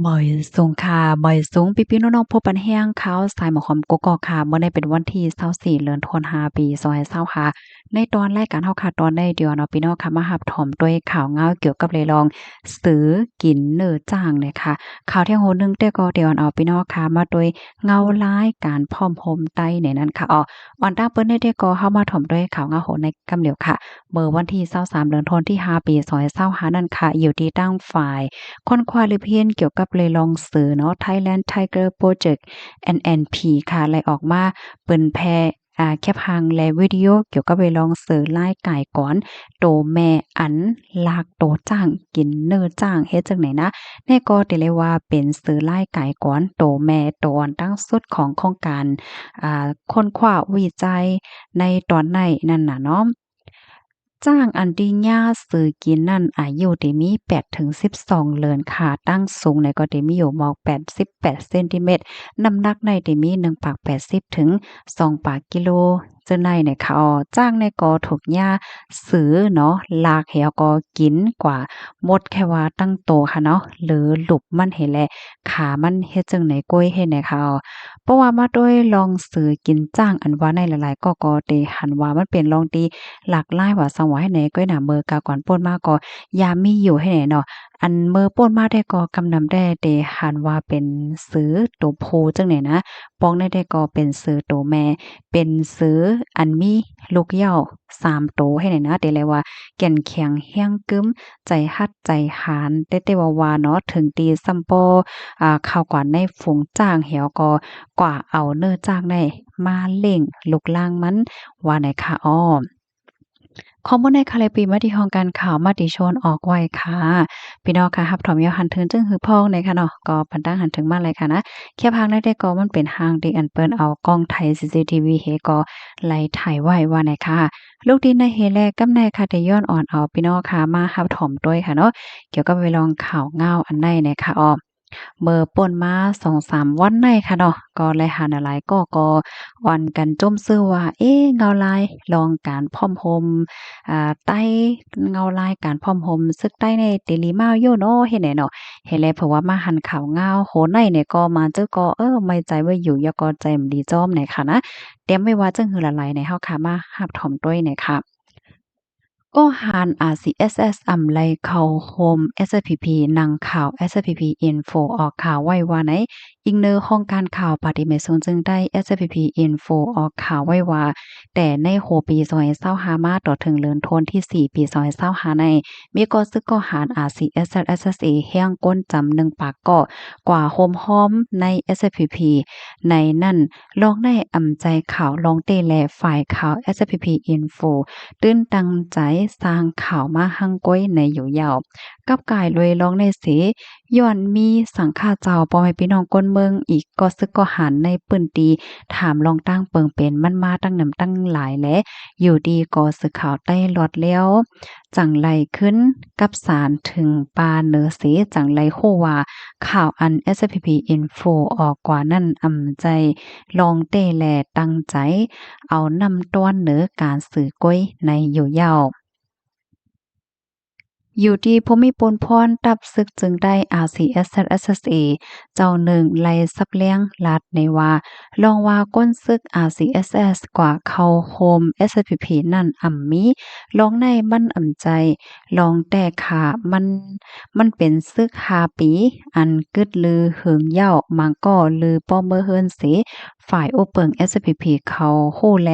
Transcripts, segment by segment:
บ่อยสูงค่ะบ่อยสูงพี่ๆน้องๆพบปันแห้งข่าวสายหมอหอมกกอกค่ะเมื่อได้เป็นวันที่24เดือนธันวาปี2020ค่ะในตอนรายการเฮาค่ะตอนได้เดียวเนาะพี่น้องค่ะมารับถอมด้วยข่าวเงาเกี่ยวกับเลยลองซื้อกินเนื้อจ้างเนี่ยค่ะข่าวที่โหนึงแต่ก็เดี๋ยวเอาพี่น้องค่ะมาด้วยเงาร้ายการพร้อมโฮมใต้ในนั้นค่ะอ่อนตั้งเปิ้นได้ก็เฮามาถอมด้วยข่าวเงาโหในกำเดียวค่ะเมื่อวันที่23เดือนธันวาที่5ปี2025นั่นค่ะอยู่ที่ตั้งฝ่าย ค้นคว้าหรือเพียนเกี่ยวกับเลยลองสื่อเนาะ Thailand Tiger Project NNP ค่ะไลออกมาเปิ้นแพร่แคปหางและวิดีโอเกี่ยวกับเลยลองสื่อรายก่ายก่อนโตแม่อันลากโตจ้างกินเนื้อจ้างเฮ็ดจังไหนนะแน่ก็ได้เลยว่าเป็นสื่อรายก่ายก่อนโตแม่โตอันตั้งสุดของโครงการค้นคว้าวิจัยในตอนในนั่นน่ะเนาะ จ้างอันที่ย่าซื้อกินนั่นอายุได้มี8ถึง12เดือนค่ะตั้งสูงในก็ได้มีอยู่หมอก88เซนติเมตรน้ำหนักในได้มี1ปาก80ถึง2ปากกิโลเจ้าในเนี่ยค่ะจ้างในก็ถูกย่าซื้อเนาะลากให้ก็กินกว่าหมดแค่ว่าตั้งโตค่ะเนาะหรือหลุบมันให้แลขามันเฮ็ดจังไหนก้อยเฮ็ดไหนค่ะเพราะว่ามาด้วยลองซื้อกินจ้างอันว่าในหลายๆก็ได้หันว่ามันเป็นลองดี หลากหลายว่าสังว่าให้ไหนก้อยหนาเมือกาก่อนป่นมาก็ยามมีอยู่ให้ไหนเนาะอันเมื่อป่นมาได้ก็กำนำได้เดหันว่าเป็นซื้อตัวผู้จังไหนนะปองได้ก็เป็นซื้อตัวแม่เป็นซื้ออันมีลูกเหย้า3ตัวให้ไหนนะเดเลยว่าแก่นแข็งเฮียงกึ้มใจฮัดใจหานแต่ว่าเนาะถึงตีซัมโปข่าวก่อนในฝูงจ้างเหี่ยวก็กว่าเอาเนื้อจ้างได้มาเล่งลูกล่างมันว่าไหนค่ะข้อมูลในคาเลปีมาที่ห้องการข่าวมาติชนออกไว้ค่ะพี่น้องค่ะรับถอมยอหันถึงจึงหือพ้องในค่ะเนาะก็ปันตั้งหันถึงมาเลยค่ะนะแค่พังได้ก็มันเป็นห้างที่อันเปิ้นเอากล้องไทย CCTV เฮก็ไล่ถ่ายไว้ว่าไหนค่ะลูกดินในเฮแลกำในค่ะได้ย้อนอ่อนเอาพี่น้องค่ะมารับถอมด้วยค่ะเนาะเกี่ยวกับเวลองข่าวเงาอันในค่ะเมื่อป่นมา2-3วันในค่ะเนาะก็เลยหาหลายก็อ่อนกันจ้มซื่อว่าเงาลายลองการพร้อมโฮมใต้เงาลายการพร้อมโฮมซึกใต้ในเตลิมาโยเนาะเฮ็ดไหนเนาะเฮ็ดแลเพราะว่ามาหันข่าวเงาโหในเนี่ยก็มาเจ้าก็ไม่ใจไว้อยู่ยก็ใจมันดีจ้อมไหนค่ะนะเตรียมไว้ว่าจังหือละลายในเฮาค่ะมารับถ่อมด้วยหน่อยค่ะก็หาร RCSS อำไลเข้าโฮม SPP นังข่าว SPP Info ออกข่าวไว้ว่าไหนอิงเนอร์ห้องการข่าวปฏิเมตรนจึงได้ SPP Info ออกข่าวไว้ว่าแต่ในโหปี2025มาต่อถึงเดือนธันวาคมที่4ปี2025ในมีก็ซึกก็หาร RCSS-SSA แห้งก้นจำ1ปากก็กว่าโฮมฮ้อมใน SPP ในนั่นลองได้อำใจข่าวลองเตแลฝ่ายข่าว SPP Info ตื้นตังใจสร้างข่าวมาหั่งก้อยในอยู่ยาวกับกายรวยร้องในเสย้อนมีสังฆาเจ้าพ่อแม่พี่น้องก้นเมืองอีกก็ซึกก็หันในปื้นตีถามลองตั้งเปิงเป็นมันมาตั้งนำตั้งหลายและอยู่ดีก็สึกข่าวใต้หลอดแล้วจังไรขึ้นกับสารถึงปาเหนือเสจังไรโคว่าข่าวอัน SPP Info ออกกว่านั่นอำใจลองเต้แลตั้งใจเอานำต้วนเหนือการสื่อก้อยในอยู่ยาวอยู่ที่ภูมิปนพรตับศึกจึงได้ RCSS-SSA เจ้าหนึ่งไล่ซับเลี้ยงลัดในว่าลองว่าก้นซึก RCSS กว่าเข้าโฮม SPP นั่นมีลองในมันใจลองแต่ขามันเป็นซึก5ปีอันกึดลือเหิงเหย้ามังก็ลือป้อเมื่อเฮิรนเสฝ่ายโอเปิง SPP เขาโหแล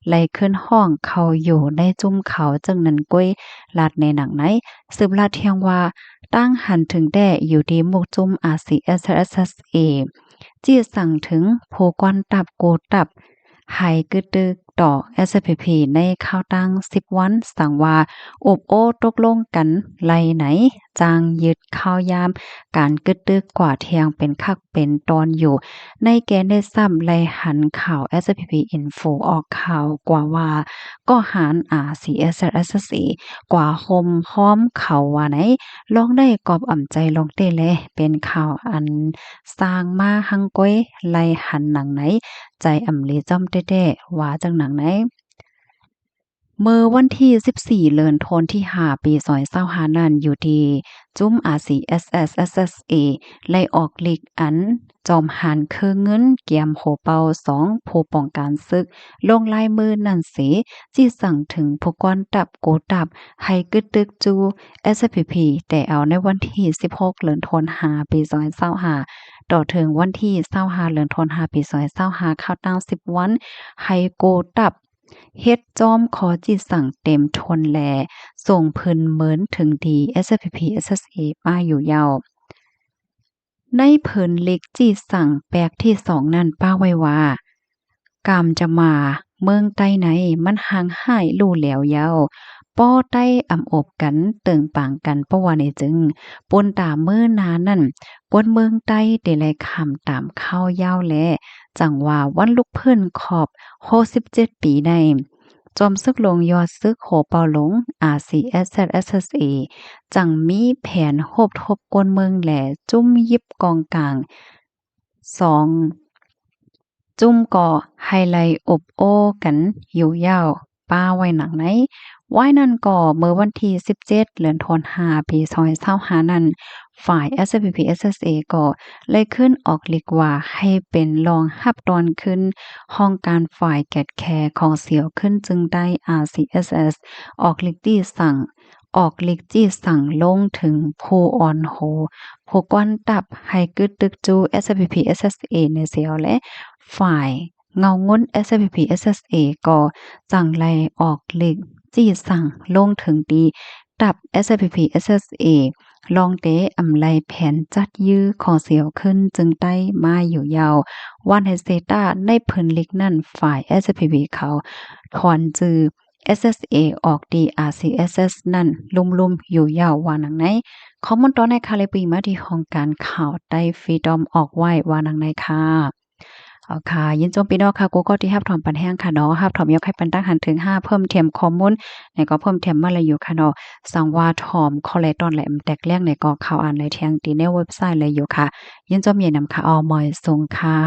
ไล่ขึ้นห้องเขาอยู่ในจุ้มเขาจึงนั้นก้อยลัดในหนังไหน สืบลาดเทียงว่าตั้งหันถึงแด่อยู่ดีมุกจุม RCSSA จี้สั่งถึงโพกวนตับโกตับไห้กึดตึกต่อ SPP ในข้าวตั้ง10วันสั่งว่าอบโอ้ตกลงกันไลไหนจางยึดข้าวยามการกึดตึกกว่าเทียงเป็นคักเป็นตอนอยู่ในแกนได้ซ้ำไลหันข่าว SPP Info ออกข่าวกว่าว่าก็หาร RCSSA กว่าโฮมฮ้อมเขาว่าไหนลองได้กอบอ่ำใจลองเต้แลเป็นข่าวอันสร้างมาหังก้อยไล่หันหนังไหนใจอ่ำลีจ้อมเต้ๆว่าจังหนังไหน เมื่อวันที่14เดือนธันวาคมที่5ปี2025นั้นอยู่ที่จุ้ม RCSS/SSA ไล่ออกลีกอันจอมหานคือเงินเกียมโหเปา2ผู้ป้องกันศึกลงลายมือนั่นเสจี้สั่งถึงผู้กวนตับโกตับให้กึดตึกจู SPP แต่เอาในวันที่16เดือนธันวาคมปี2025ต่อถึงวันที่25เดือนธันวาคมปี2025เข้าตั้ง10วันให้โกตับเฮ็ดจอมขอจิตสั่งเต็มทนแลส่งเพิ่นเหมือนถึงดี SPP SSA มาอยู่ยาวในเพิ่นเล็กจีสั่งแปลกที่2นั่นป้าไว้ว่ากามจะมาเมืองใต้ไหนมันห่างหายลู่แหลวยาวป้อใต้อำอบกันเติงปางกันเพราะว่าในจึงปนตามื้อนานั่นปนเมืองใต้ได้แลคำตามข้าวยาวแลจังว่าวันลุกเพิ่นขอบ67ปีในจอมซึกลงยอดซึกโหเปาหลง RCSSSA จังมีแผนโหบทบกวนเมืองแหล่จุ้มยิบกองกลาง2จุ้มก่อไฮไลอบโอ้กันอยู่ยาวป้าไว้หนังไหนไว้นั่นก่อเมื่อวันที่17เดือนธันวาคมปี2025นั้นฝ่าย SPP SSA ก็เลยขึ้นออกลีกว่าให้เป็นรองรับตอนขึ้นห้องการฝ่ายแกดแคร์ของเสียวขึ้นจึงได้ RCSS ออกลีกที่สั่งออกลีกจี้สั่งลงถึงผู้ออนโฮผู้ก้อนตับให้กึดตึกจู SPP SSA ในเสียวและฝ่ายเงาง้น SPP SSA ก็จังไลออกลีกจี้สั่งลงถึงดีตับ SPP SSA ลองเตอำไลแผนจัดยื้อของเสียวขึ้นจึงได้มาอยู่ยาววันให้เซตาในเพิ่นลิกนั่นฝ่าย SPP เขาถอนจือ SSA ออกดี RCSS นั่นลุ่มๆอยู่ยาวว่านังไหนคอมเมนต์ตอนในคาเลปีมาที่ของการข่าวใต้ฟรีดอมออกไว้ว่านังไหนค่ะเอาค่ะยินจมพี่น้องค่ะกูก็ที่รับถอมปันแห้งค่ะเนาะรับถอมยกให้ปันตั้งหันถึง5เพิ่มเทียมข้อมูลในก็เพิ่มเทียมมาเลยอยู่ค่ะเนาะสังว่าถอมคอเลตอนแหลมแตกแรงในก็ข่าวอ่านในเทียงตีในเว็บไซต์เลยอยู่ค่ะยินจมเย็นนำค่ะออมอยส่งค่ะ